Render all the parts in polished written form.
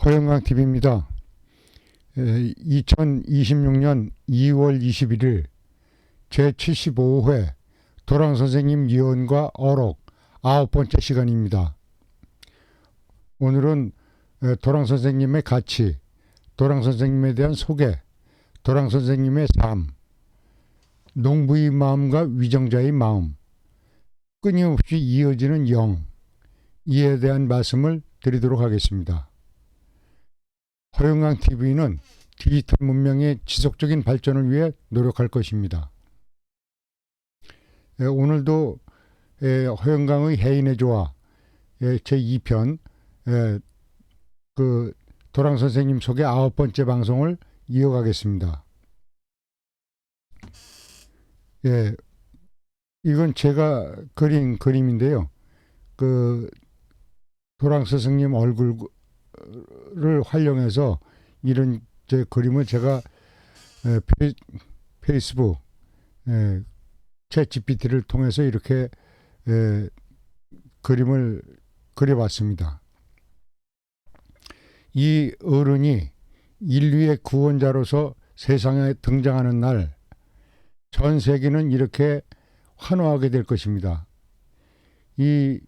허영광 TV입니다. 2026년 2월 21일 제75회 도랑선생님 예언과 어록 9번째 시간입니다. 오늘은 도랑선생님의 가치, 도랑선생님에 대한 소개, 도랑선생님의 삶, 농부의 마음과 위정자의 마음, 끊임없이 이어지는 영, 이에 대한 말씀을 드리도록 하겠습니다. 허영광 TV는 디지털 문명의 지속적인 발전을 위해 노력할 것입니다. 오늘도 허영광의 해인의 조화 제2편 도랑선생님 소개 9번째 방송을 이어가겠습니다. 이건 제가 그린 그림인데요. 도랑선생님 얼굴을 활용해서 이런 제 그림을 제가 페이스북 챗GPT를 통해서 이렇게 그림을 그려봤습니다. 이 어른이 인류의 구원자로서 세상에 등장하는 날, 전 세계는 이렇게 환호하게 될 것입니다. 이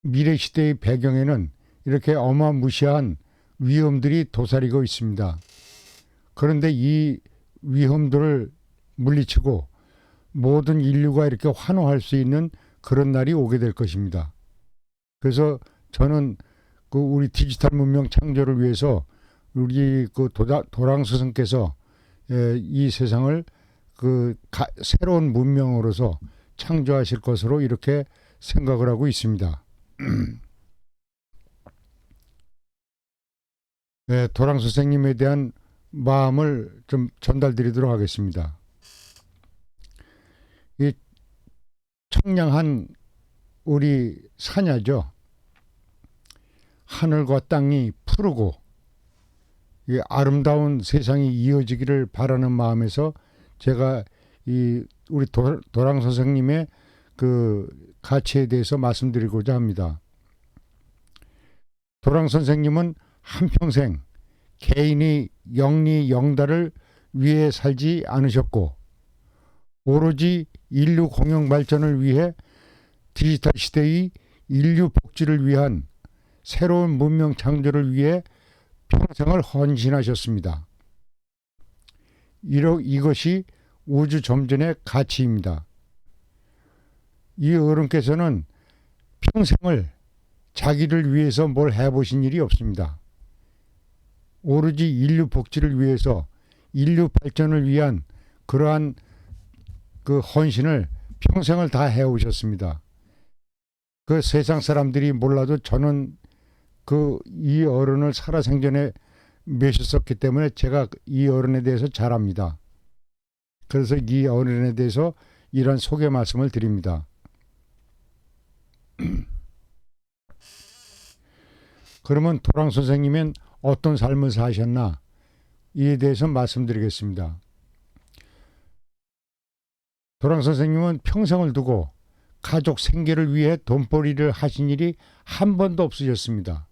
미래 시대의 배경에는 이렇게 어마무시한 위험들이 도사리고 있습니다. 그런데 이 위험들을 물리치고 모든 인류가 이렇게 환호할 수 있는 그런 날이 오게 될 것입니다. 그래서 저는 우리 디지털 문명 창조를 위해서 우리 도랑 스승께서 이 세상을 새로운 문명으로서 창조하실 것으로 이렇게 생각을 하고 있습니다. 도랑 선생님에 대한 마음을 좀 전달드리도록 하겠습니다. 이 청량한 우리 산야죠. 하늘과 땅이 푸르고 이 아름다운 세상이 이어지기를 바라는 마음에서 제가 우리 도랑 선생님의 가치에 대해서 말씀드리고자 합니다. 도랑 선생님은 한평생 개인이 영리영달을 위해 살지 않으셨고 오로지 인류 공영 발전을 위해 디지털 시대의 인류 복지를 위한 새로운 문명 창조를 위해 평생을 헌신하셨습니다. 이것이 우주 점전의 가치입니다. 이 어른께서는 평생을 자기를 위해서 뭘 해보신 일이 없습니다. 오로지 인류 복지를 위해서 인류 발전을 위한 그러한 헌신을 평생을 다 해오셨습니다. 세상 사람들이 몰라도 저는 이 어른을 살아생전에 모셨었기 때문에 제가 이 어른에 대해서 잘 압니다. 그래서 이 어른에 대해서 이런 소개 말씀을 드립니다. 그러면 도랑 선생님은 어떤 삶을 사셨나 이에 대해서 말씀드리겠습니다. 도랑 선생님은 평생을 두고 가족 생계를 위해 돈벌이를 하신 일이 한 번도 없으셨습니다.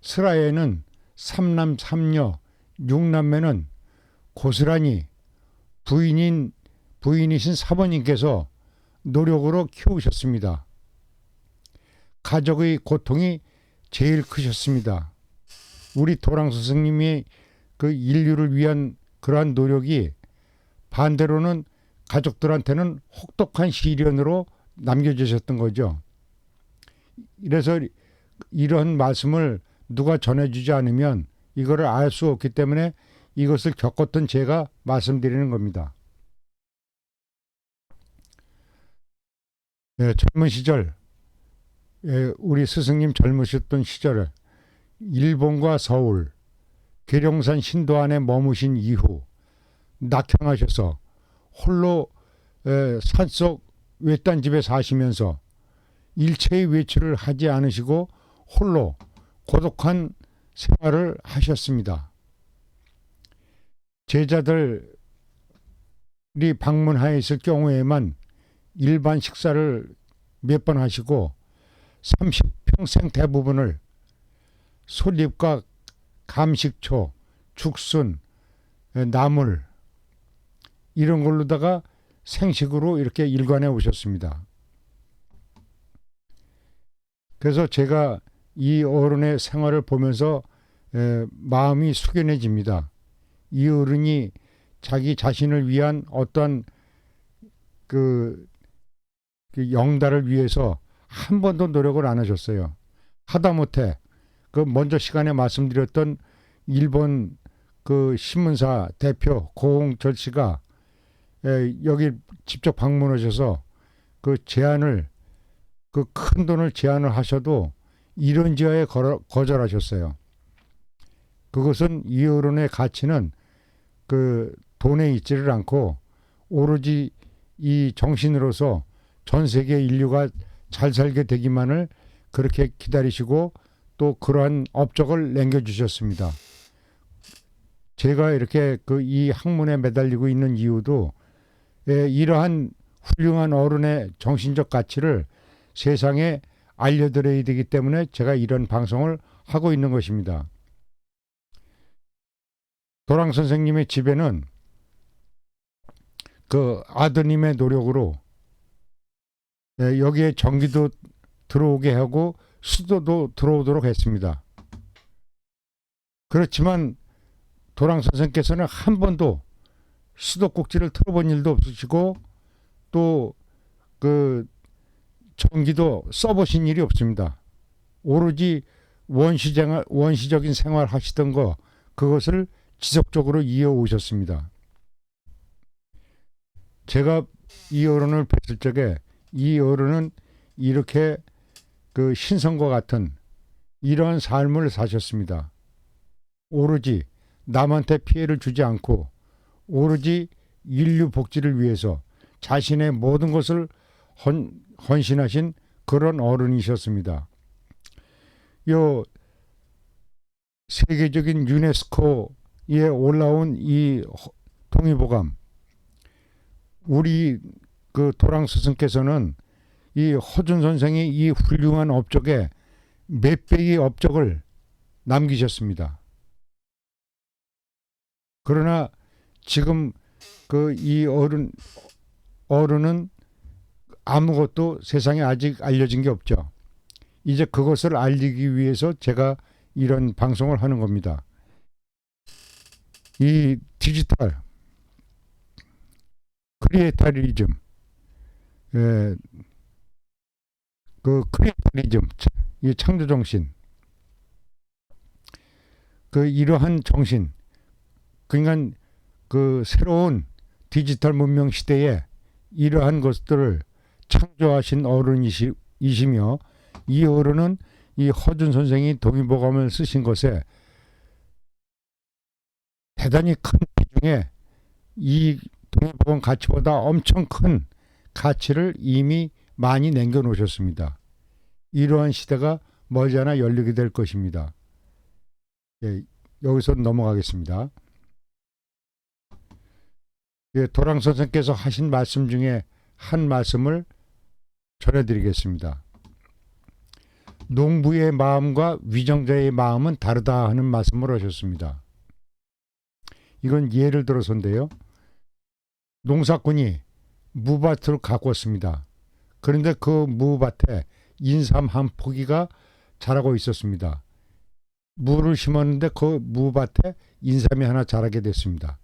슬하에는 3남 3녀 6남매는 고스란히 부인이신 사모님께서 노력으로 키우셨습니다. 가족의 고통이 제일 크셨습니다. 우리 도랑 선생님이 인류를 위한 그러한 노력이 반대로는 가족들한테는 혹독한 시련으로 남겨주셨던 거죠. 이래서 이런 말씀을 누가 전해주지 않으면 이거를 알 수 없기 때문에 이것을 겪었던 제가 말씀드리는 겁니다. 젊은 시절 우리 스승님 젊으셨던 시절에 일본과 서울, 계룡산 신도안에 머무신 이후 낙향하셔서 홀로 산속 외딴 집에 사시면서 일체의 외출을 하지 않으시고 홀로 고독한 생활을 하셨습니다. 제자들이 방문하였을 경우에만 일반 식사를 몇 번 하시고 30평생 대부분을 솔잎과 감식초, 죽순, 나물 이런 걸로다가 생식으로 이렇게 일관해 오셨습니다. 그래서 제가 이 어른의 생활을 보면서 마음이 숙연해집니다. 이 어른이 자기 자신을 위한 어떤 그 영달을 위해서 한 번도 노력을 안 하셨어요. 하다못해 그 먼저 시간에 말씀드렸던 일본 그 신문사 대표 고홍철 씨가 여기 직접 방문하셔서 그 제안을 그 큰 돈을 제안을 하셔도 이런지하에 거절하셨어요. 그것은 이 어른의 가치는 그 돈에 있지를 않고 오로지 이 정신으로서 전 세계 인류가 잘 살게 되기만을 그렇게 기다리시고 또 그러한 업적을 남겨주셨습니다. 제가 이렇게 그 이 학문에 매달리고 있는 이유도 이러한 훌륭한 어른의 정신적 가치를 세상에 알려드려야 되기 때문에 제가 이런 방송을 하고 있는 것입니다. 도랑 선생님의 집에는 그 아드님의 노력으로 여기에 전기도 들어오게 하고 수도도 들어오도록 했습니다. 그렇지만 도랑 선생께서는 한 번도 수도꼭지를 틀어본 일도 없으시고 또 그 전기도 써보신 일이 없습니다. 오로지 원시적인 생활 하시던 거 그것을 지속적으로 이어오셨습니다. 제가 이 어른을 뵀을 적에 이 어른은 이렇게 그 신성과 같은 이러한 삶을 사셨습니다. 오로지 남한테 피해를 주지 않고 오로지 인류 복지를 위해서 자신의 모든 것을 헌신하신 그런 어른이셨습니다. 요 세계적인 유네스코에 올라온 이 동의보감, 우리 그 도랑 스승께서는 이 허준 선생이 이 훌륭한 업적에 몇 배의 업적을 남기셨습니다. 그러나 지금 그 이 어른은 아무것도 세상에 아직 알려진 게 없죠. 이제 그것을 알리기 위해서 제가 이런 방송을 하는 겁니다. 이 디지털 크리에이터리즘, 그 크리에이터리즘, 이 창조 정신, 그 이러한 정신, 그러니까 그 새로운 디지털 문명 시대에 이러한 것들을 창조하신 어른이시며 이 어른은 이 허준 선생이 동의보감을 쓰신 것에 대단히 큰 비중에 이 동의보감 가치보다 엄청 큰 가치를 이미 많이 남겨놓으셨습니다. 이러한 시대가 머지않아 열리게 될 것입니다. 여기서 넘어가겠습니다. 도랑 선생께서 하신 말씀 중에 한 말씀을 전해드리겠습니다. 농부의 마음과 위정자의 마음은 다르다 하는 말씀을 하셨습니다. 이건 예를 들어서인데요. 농사꾼이 무밭을 가꿨습니다. 그런데 그 무밭에 인삼 한 포기가 자라고 있었습니다. 무를 심었는데 그 무밭에 인삼이 하나 자라게 됐습니다.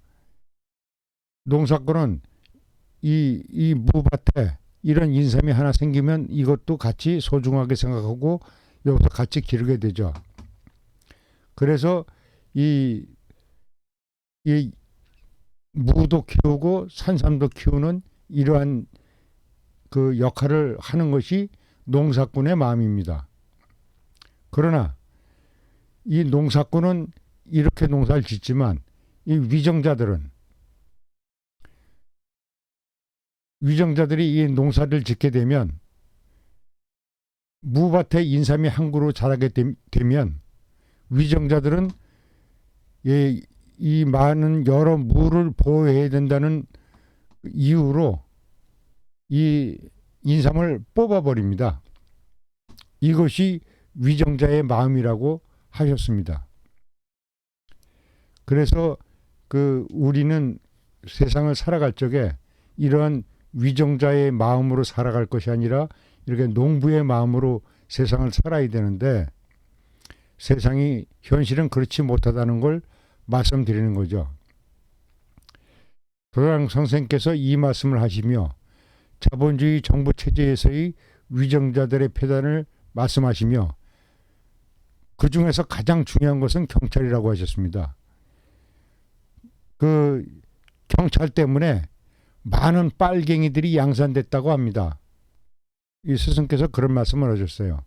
농사꾼은 이 무밭에 이런 인삼이 하나 생기면 이것도 같이 소중하게 생각하고 여기서 같이 기르게 되죠. 그래서 이 무도 키우고 산삼도 키우는 이러한 그 역할을 하는 것이 농사꾼의 마음입니다. 그러나 이 농사꾼은 이렇게 농사를 짓지만 이 위정자들이 이 농사를 짓게 되면 무밭에 인삼이 한 그루 자라게 되면 위정자들은 이 많은 여러 무를 보호해야 된다는 이유로 이 인삼을 뽑아버립니다. 이것이 위정자의 마음이라고 하셨습니다. 그래서 우리는 세상을 살아갈 적에 이러한 위정자의 마음으로 살아갈 것이 아니라 이렇게 농부의 마음으로 세상을 살아야 되는데 세상이 현실은 그렇지 못하다는 걸 말씀드리는 거죠. 도랑 선생께서 이 말씀을 하시며 자본주의 정부 체제에서의 위정자들의 폐단을 말씀하시며 그 중에서 가장 중요한 것은 경찰이라고 하셨습니다. 경찰 때문에 많은 빨갱이들이 양산됐다고 합니다. 이 스승께서 그런 말씀을 하셨어요.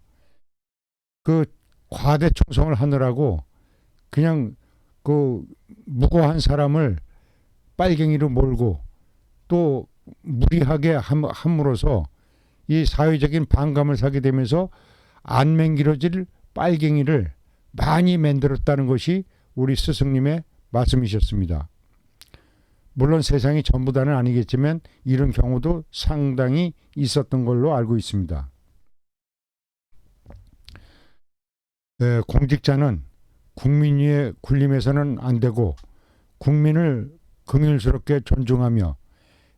과대 충성을 하느라고 그냥 무고한 사람을 빨갱이로 몰고 또 무리하게 함으로써 이 사회적인 반감을 사게 되면서 안 맹기러질 빨갱이를 많이 만들었다는 것이 우리 스승님의 말씀이셨습니다. 물론 세상이 전부 다는 아니겠지만 이런 경우도 상당히 있었던 걸로 알고 있습니다. 공직자는 국민 위에 군림해서는 안 되고 국민을 긍휼스럽게 존중하며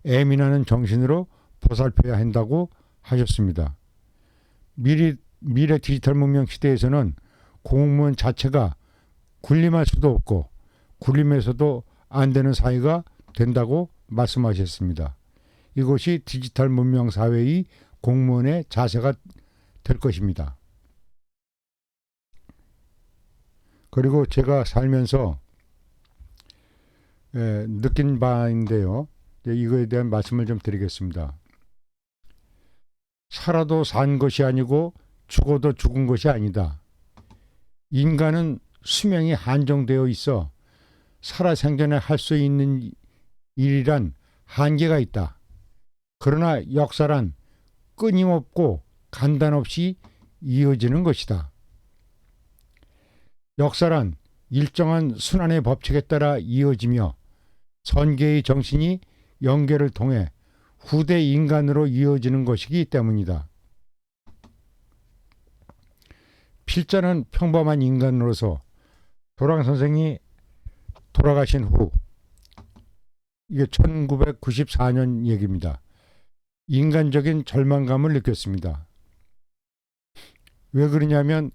애민하는 정신으로 보살펴야 한다고 하셨습니다. 미래 디지털 문명 시대에서는 공무원 자체가 군림할 수도 없고 군림해서도 안 되는 사회가 된다고 말씀하셨습니다. 이것이 디지털 문명 사회의 공무원의 자세가 될 것입니다. 그리고 제가 살면서 느낀 바인데요. 이거에 대한 말씀을 좀 드리겠습니다. 살아도 산 것이 아니고 죽어도 죽은 것이 아니다. 인간은 수명이 한정되어 있어 살아생전에 할 수 있는 일이란 한계가 있다. 그러나 역사란 끊임없고 간단 없이 이어지는 것이다. 역사란 일정한 순환의 법칙에 따라 이어지며 선계의 정신이 연계를 통해 후대 인간으로 이어지는 것이기 때문이다. 필자는 평범한 인간으로서 도랑 선생이 돌아가신 후 이게 1994년 얘기입니다. 인간적인 절망감을 느꼈습니다. 왜 그러냐면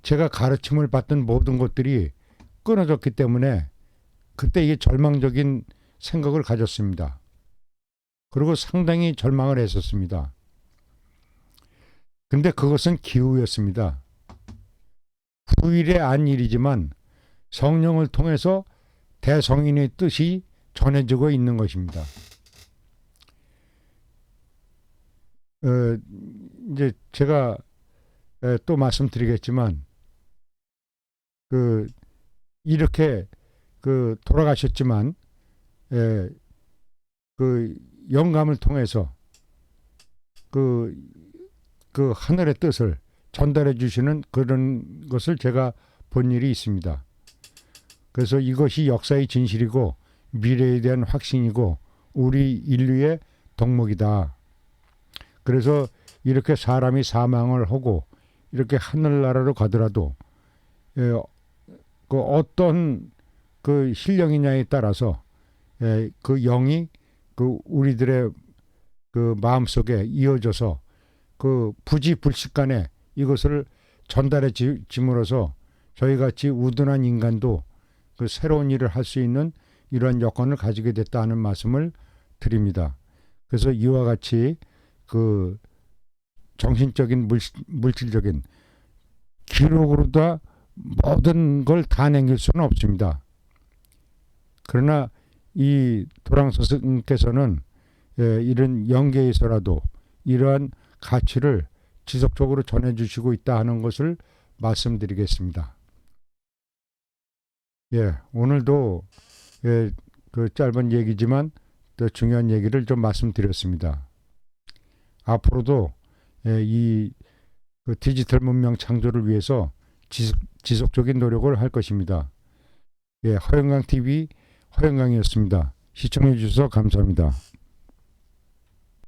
제가 가르침을 받던 모든 것들이 끊어졌기 때문에 그때 이게 절망적인 생각을 가졌습니다. 그리고 상당히 절망을 했었습니다. 근데 그것은 기우였습니다. 후일에 안 일이지만 성령을 통해서 대성인의 뜻이 전해지고 있는 것입니다. 이제 제가 또 말씀드리겠지만 이렇게 돌아가셨지만 영감을 통해서 하늘의 뜻을 전달해 주시는 그런 것을 제가 본 일이 있습니다. 그래서 이것이 역사의 진실이고 미래에 대한 확신이고 우리 인류의 덕목이다. 그래서 이렇게 사람이 사망을 하고 이렇게 하늘나라로 가더라도 어떤 신령이냐에 따라서 그 영이 우리들의 마음속에 이어져서 부지불식간에 이것을 전달해 짐으로써 저희같이 우둔한 인간도 새로운 일을 할 수 있는 이러한 여건을 가지게 됐다는 말씀을 드립니다. 그래서 이와 같이 정신적인 물질적인 기록으로 다 모든 걸 다 남길 수는 없습니다. 그러나 이 도랑 스승께서는 이런 영계에서라도 이러한 가치를 지속적으로 전해주시고 있다 하는 것을 말씀드리겠습니다. 오늘도 짧은 얘기지만 또 중요한 얘기를 좀 말씀드렸습니다. 앞으로도 이 디지털 문명 창조를 위해서 지속적인 노력을 할 것입니다. 허영강TV 허영강이었습니다. 시청해 주셔서 감사합니다.